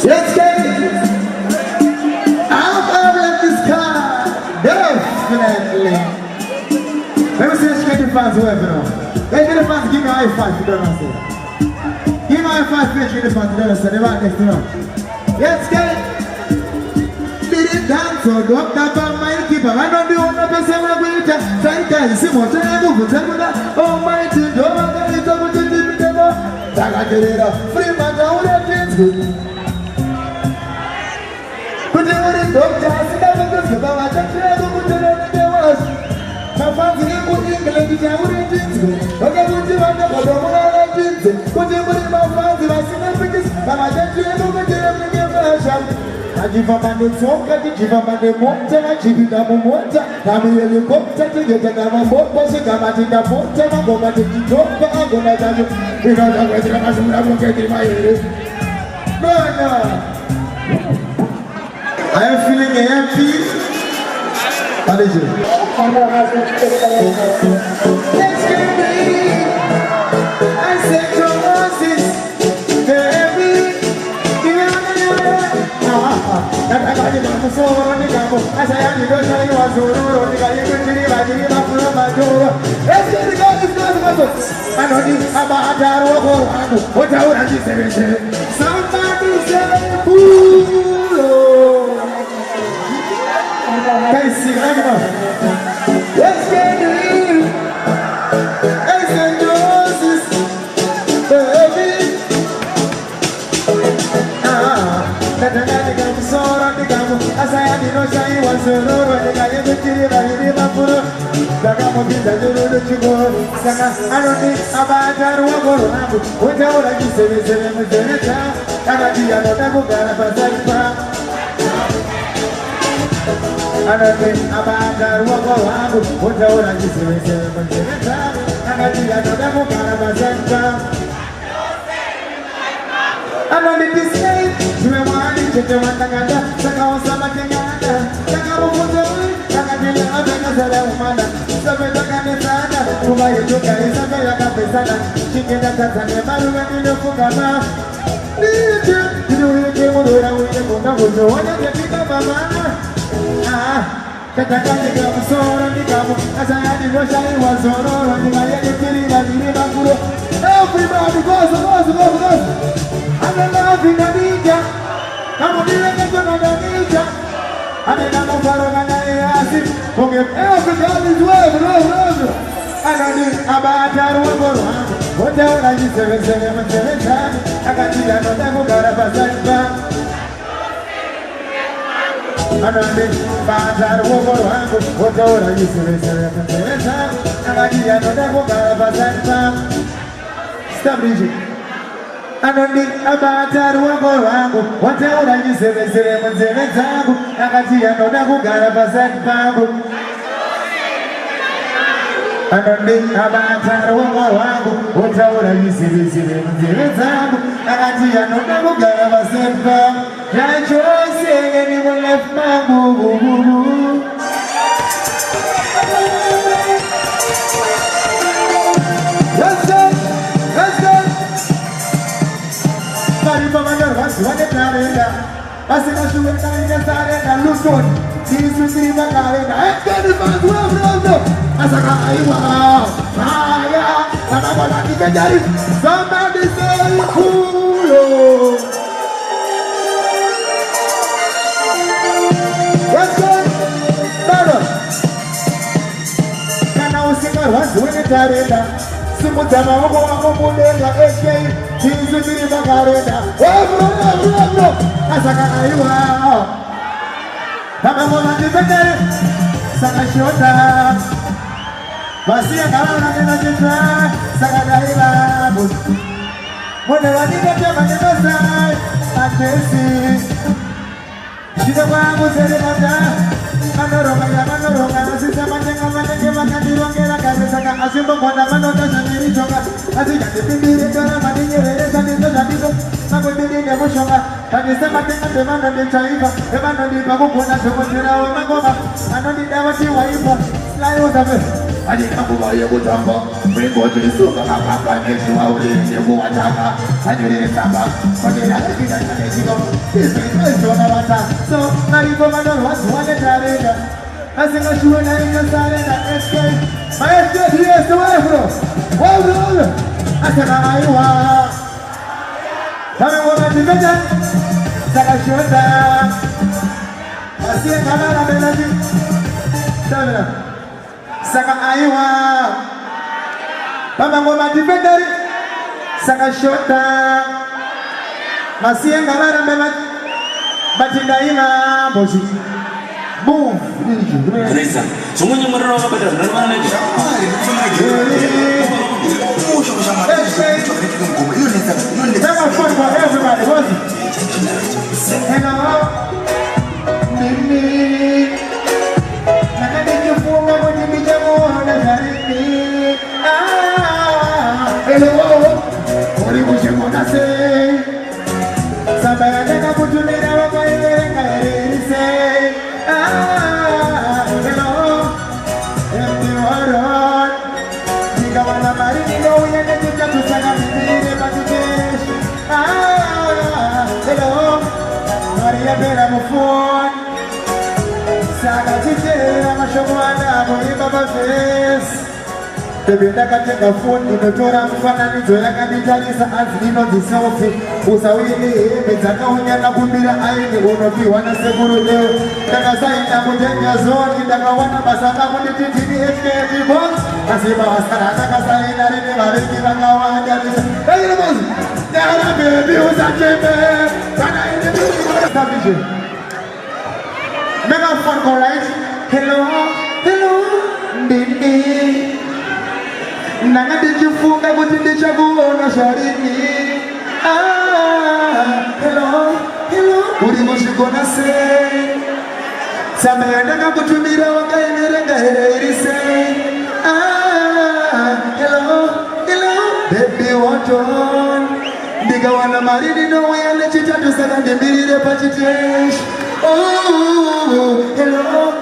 Let's get it. I'll let this car definitely. Let me see the skate fans who have it on. Let's get the fans give me a high five if you don't understand. Give me a high five page for the fans if you don't understand. They're right next to them. Let's get it. Did it dance so don't tap on my keeper. I don't do one of the same language. Sometimes see what I move. Oh my God, don't let it over to the devil. I get it up. Free my down that things good. But you wouldn't talk to us, never goes about what I tried to put it on the was. My family would England, I wouldn't think so. Okay, would you want to go to what I think? Would you put in my family, I see my biggest, but I don't do it in version. I give up on the song, I give up on the mountain, I give it up on water. I'm really comfortable to get another boat, but she got my in the boat, and I'm going to take it up, but I'm going to tell you. Because I'm going to get in my head. No. I am feeling happy. How did you? Let's get it. I said to Moses, baby, I got it on the soul on the camel. I say I need to tell you what's going on. I got you to give me my door. Let's get it going. It's not about I know this about that. What I would have said. Somebody say, ooh. Let's get it. I said Moses, baby. I say I didn't know she was so low. I didn't get I don't think about that. What I would like to say is I don't think about that. What I would like to say I don't need this name. You are one in the one that I got. I got something I got. I got one for I got the other woman. Somebody got the sana. Who are you to carry somebody like a pesana? She get that and never went in the Fugama. You know, you came on the way with the Fugama. You want to get it up, Mama? That I got the girl so on the camel. As I had the Russian, it was so on the Maya, the Killing, and the Liverpool. Everybody goes. I'm loving the media. I'm on the record of the media. I'm in a number of an forgive every girl is well. I don't need about that one. Whatever I used to say, I got you that I got a percent. I don't need about that one. Whatever I used to say, I got you that I got a percent. Stop reading. I don't need about that one. Whatever I used to say, I got you that a percent. I don't need about that one. Whatever I used to say, I got you that a percent. Can't you say anyone left my boo? Let's go. What the plan I said I should have done it and look good. She's with me, my darling. I got it back well. I said, wow. I'm going to get it. Somebody say, cool. Let's go. Brother. Can I sing a once when it's a Simutama, I'm going to she's with me, Macarena. Oh, Asaka, I'm a woman to the day. Sakashota. Masih kalau nanti kita sangat hilang. Mulai lagi kerja banyak besar, atensi. Kita bangun dari mana? Manoronga, sistema jenga manenge makandirongera kabisa asimbo kwanda manota sandiri chonga asika tipindire kana madinye rere sandizo sandizo makundiri ngemushonga kabisa matenga demanda ndechaiva ebano ndipa kukona chokotera wemangoma anondida vati waipa layo zabe Adika kubaye kutamba Mwengo tulisuka kapapa Neshuwa ulinje kuwataka Ajuri samba Kogera kipita chanejiko Isona wata So naripo manoro watu wane tarega Asinga shuwe na inga sarega SK Ma SK DS wafro Wafro Asana aiwa Kame wama jibeta Saka shota Asiye kamara menaji Sabina Saka aiwa Baba ngoma defenderi Saka shota Masiye ngabara mbela Batinda ima Boshi Move Reza Semuanya menerima pada mana lagi Saka fun for everybody Hello Mimi Hello, what you wanna say? Somebody that put you in our way, say, hello, empty water. Think I wanna marry you, know we are getting to Sagami, but you hello, Maria Bella phone. Saga Tite, I'm a showman, I'm a Baba face. Baby, ndakateka phone inotora mufananidzo yakaditarisa asi inodziselfi usawini hembe dzakaunyana kumbira aini unopiwa nasekuru leo ndakasaenda kutenga zoni ndakawana basa kako ndititini HKT box asi basa randakasaenda rine varengi vakawanda airobozi ndara bebi usacheme kana ine mega phone call right hello Ndindi Nanga ndichifunga kuti ndichakuona sharini hello uri mushigona sei Sama yandaka kutumira wakaemerenga here irise hello baby what on ndikawana mari ndinouya nechitatu saka ndimbirire pachiteshi hello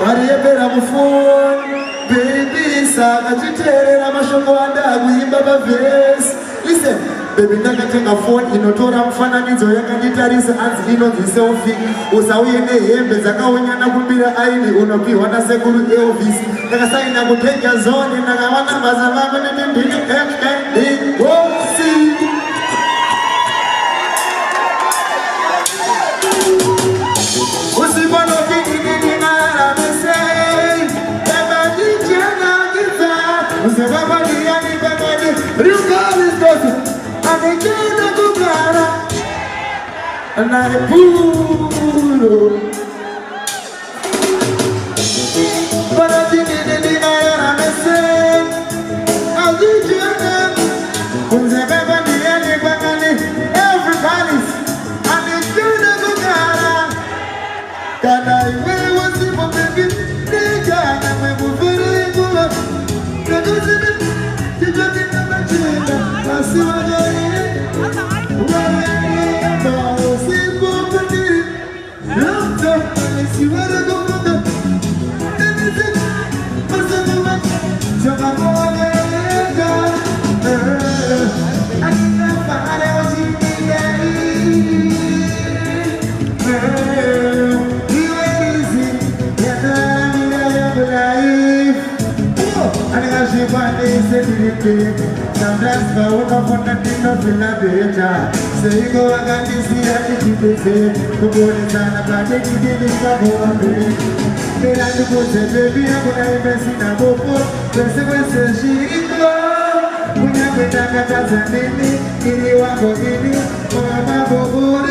mari yapera mufoni Baby, saka chiterera mashoko andakuimba pavhesi Listen, baby ndakatenga phone inotora mufananidzo yakanditarisa anzi inonzi selfie usauye nehembe dzakaunyana kumbira aini unopiwa nasekuru Elvis ndakasaina kutenga zone ndakawana basa vako nditindini HKT Boxi and I pull but I didn't say I'll do you who's everybody everybody's and it's gonna go can I wear what's in my baby they got and we're very good you got it I see what you wanna go for the I can't find out you you easy, life. I got you by the sometimes I woke up on nothing, nothing like better. Say go and see that you keep it. The morning time about it, you did it for one day. They like to go say, baby, I'm gonna invest in a book. Then say, we say, she go. We have been talking about the name, in the one for me, for my boy.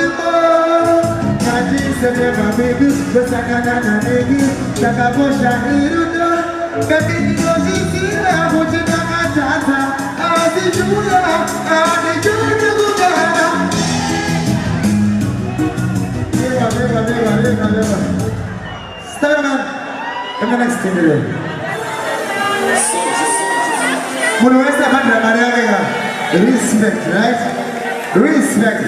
I just said, my baby, but I can't baby. Like a bush, I need to know. Baby, you know, Start man. In the next thing today. Respect, right? Respect.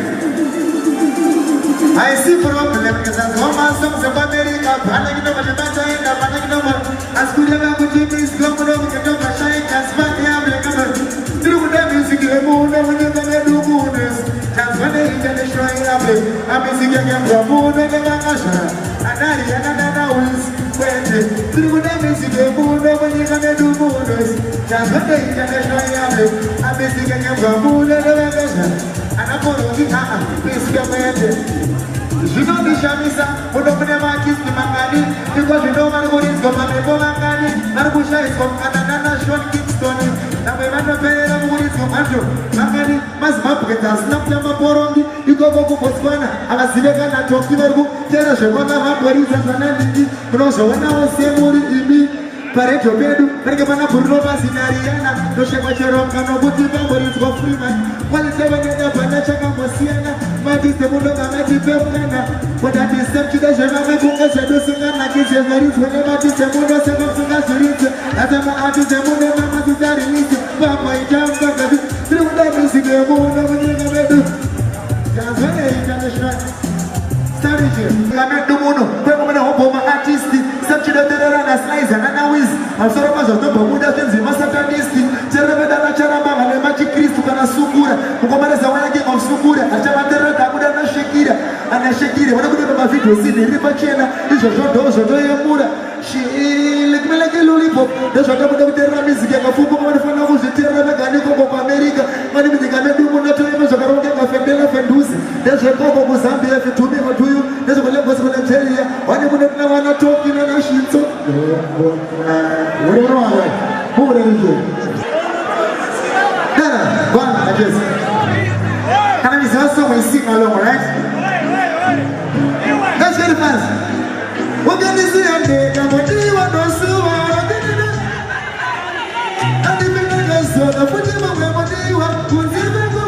I see problem because as one man songs about America, Panagino, China, Panagino, as good as we do this, Global, we can do a shine, as far as through the music, the moon, when you're gonna do mooners, as when they international, I'm missing again from moon and the Magasha, and I wins. Through the music, the moon, when you're gonna do mooners, as when they international, I'm missing again from moon and the Magasha, and I'm going to please come. You know the Shamisa, who don't never kiss the Mangani, because you know what is going on in Mangani, Marabusha is from Canada, Sean Kingston, and we run a pair of what is from Andrew. Mangani must map with us, not them a Borondi, you go to Botswana, and a Sivaka, and Tokivaru, Terra Shabana, Paris, and Sanandi, but also when I was saying what it means. Pareto Bedu, Pergamana Burova, Sinariana, no Shemachero, Canobuti, Memories of Freeman, while it's never get up and Chaka Mosiana, Matis the Munoga, Mati Pemana, but at this step to the Java, Bunga, Sedosina, like it's a very whenever this the Muno, Sebasuna, as a man to the Muno, Mamatari, Papa, Jamba, through the music, the Muno, Muno, that's when they international. Starting here, I met the Muno, Pemana Hopoma artist, such a Terra slice and Anawis, and so much of the Buddha things, Masatanisti, Terravada Charama, and Magic Christ, Sukura, who commands the wagon of Sukura, and Chamatera, Tabuda, Shakira, and a Shakira, one of the feet was in the River Chena, is a short dose of Mura. She like me like a lollipop. That's what I'm going to tell you. I'm football for now. The Terra Mechanico of America. My name is the Canadian Mona to him. So I don't get a Fendela Fendus. There's a couple of Zambia to me or to you. There's what I was going to tell you. Why you wouldn't know I'm talking on a sheet. So, what do you know? Who would you do? One, I guess. Can I be also when sing along, right? Let's get it fast. What can you say? And they want to sue. And the people so the put them away when they want to never go.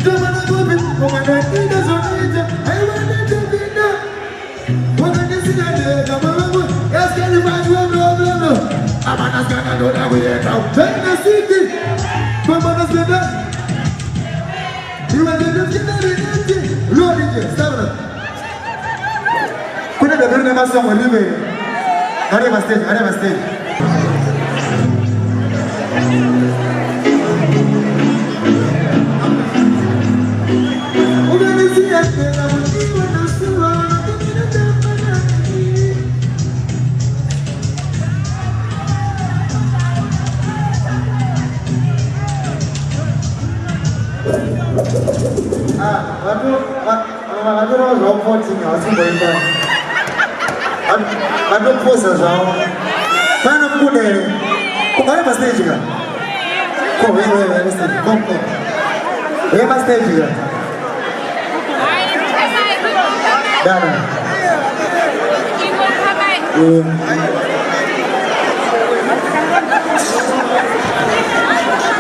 Don't want to go before I need us on it. I want to be there. What can you say? And they come along. Yes, can you find one? No. I'm not going to do that with it now. Take the city. Come on, let's get that. You are the city. Lord, stop it. Put it the never song when you made. I never stayed. I don't know what I'm I don't post as well. Find a good day. Come on, stage here. Come, wait, stage. Come. Where stage here? Dana.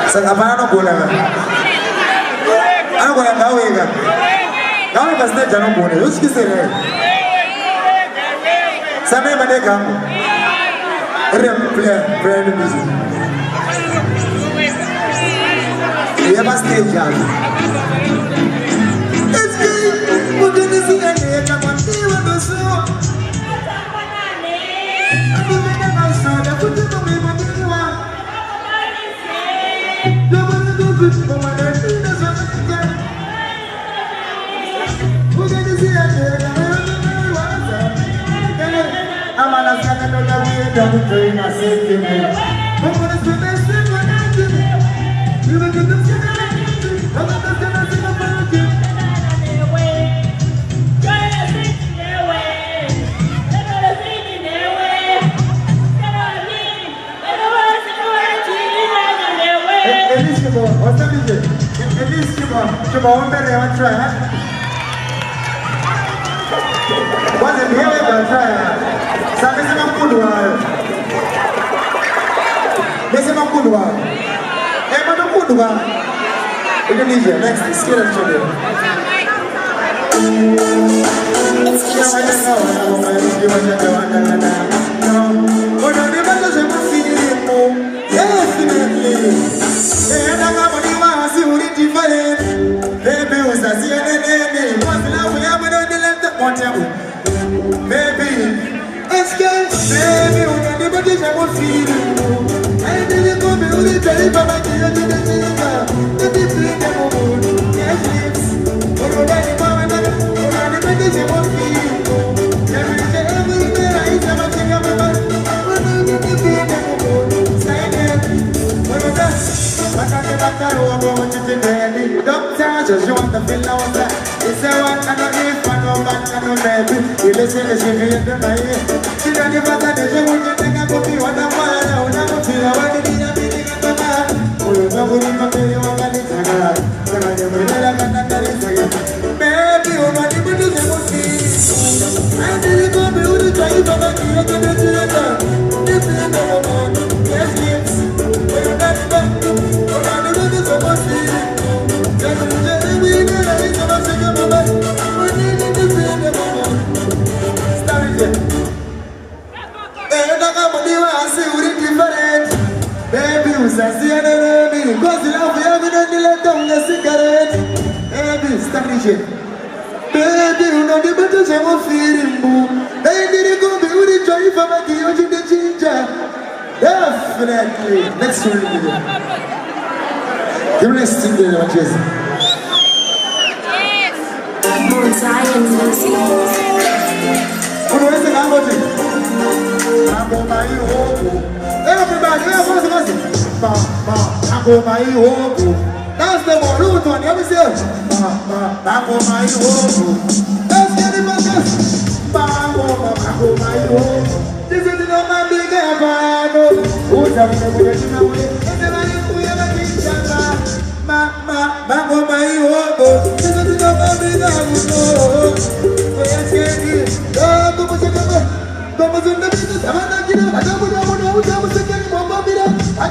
Sangapano bola. Ano bola gawe ka? Gawe pa stage ano bola? Uski sere. Samay manekam. Play music. We have a stage jam. It's good. We're gonna sing a day. Come on, see what we saw. I'm gonna go show the put it on me, but you want. Don't wanna go good for my dad. We're gonna see a day. I'm not going to know way down the train. I said to me, I'm going to spend this thing on that. You will get the skin on that. I'm not going to sing about it. Elishima, what's that music? Elishima, try. What's it here? Try. Sabe se não pulou, né? Esse não pulou. 누가? Indonesia, next, skill of Chile. Just you want to feel out that it's a one and a if and no back and no baby. You listen to she feel the night. She don't give a damn if you want to think I could be what I'm want. I would never feel I want to be a meeting at the man. Oh, you know what I'm going to want to say. So I never let her get that is again. Baby, you want to be the same. I didn't go be with the drive of a key to the theater. This is the one. Yes, yes. When you're not back, you're not even the same. Baby, you say I don't know because you love me, I'm gonna let down the cigarette. Baby, stop it. Baby, you know the better time of feeling boo. They didn't go be with the joy for my key to the ginger. Definitely. Next one. The rest in the matches. Zion music. Who is the number? I'm on my own. Everybody, I'm on my own. That's the more root one. Let me see. I'm on my own. Let's get it back. I'm on my own. This is the number big man. Who's having a good time? Everybody, we have a big chance. I'm on my own. This is the number big man. I